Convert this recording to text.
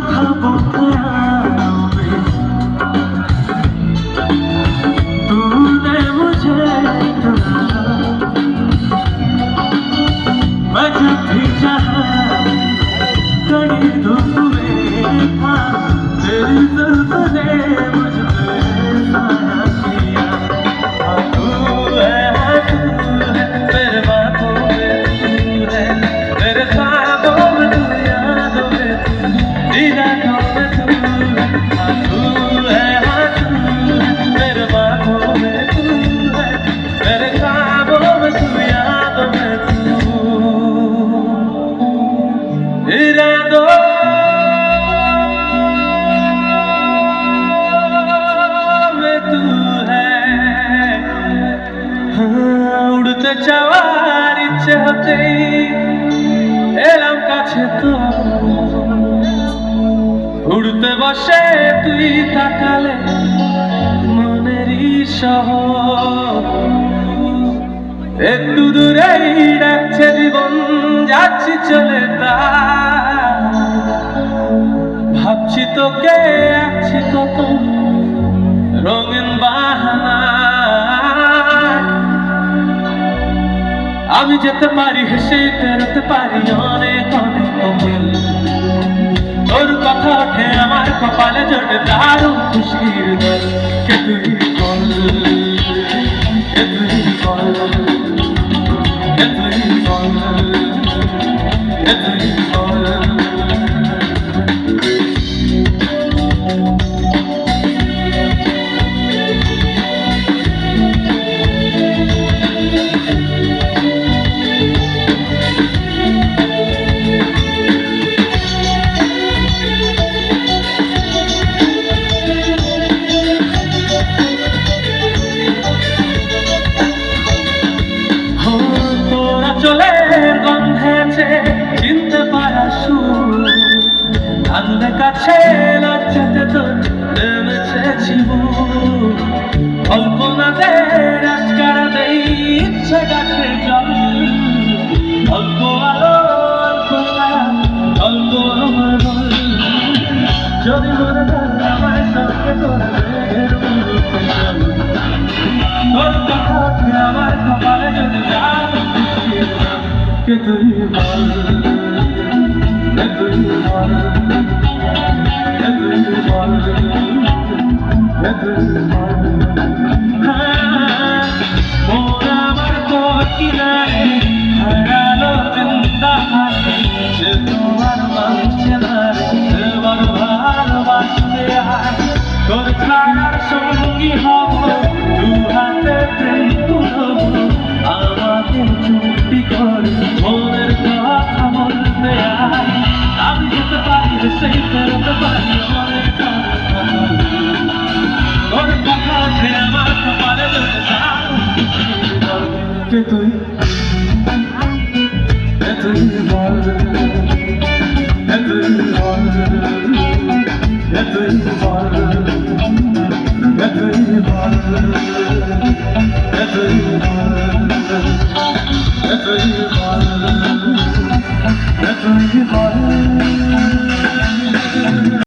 खाबों में तूने मुझे मैं जब भी चाहा कड़ी धूप में था तेरी जुल्फ ने मुझ पे साया किया। तू है मेरे बातों में तू है मेरे ख्वाबों में तू यादों में तू इरादों में तू है मेरे बातों में तू है मेरे ख्वाबों में तू यादों में तू इरादों में तू है। उड़ते चाওয়ার ইচ্ছে হতেই এলাম কাছে তো উড়তে বসে তুই তাকালে মনেরই শহর একটু দূরেই ডাকছে জীবন যাচ্ছি চলে তা ভাবছি তোকে আছি কত রঙিন বাহানা আমি যেতে পারি হেসে ফেরতে পারি অনেক অনেক অমিল তোর কথা ওঠে আমার কপালে জোটে দারুণ খুশির দল কে তুই বল কে তুই বল কে তুই বল কে তুই বল চিনতে পারা সুর আনলে কাছে লজ্জাতে তোর নেমেছে জীবন কল্পনাদের আজকারা দেই ইচ্ছে গাছে জল অল্প আলো অল্প ছায়া অল্প আমার বল যদি মনে হয় আমার সঙ্গে তোর তোর কথা ওঠে আমার কপালে যদি যাও কে তুই বল কে তুই বল কে তুই বল কে তুই বল মোর আমার তোর কিনারে হারালো জিন্দা হাসি সে তোমার মানছে না এবার ভালোবাসতে আয় তোর ছায়ার সঙ্গী হব দু হাতে প্রেম করব আমাকে চুপটি করে মনের কথা বলতে আয় আমি যেতে পারি সেই ফেরতে পারি অনেক তোর কথা ওঠে আমার কপালে কে তুই কে তুই বল কে তুই বল কে তুই বল কে তুই বল কে তুই বল কে তুই বল কে তুই বল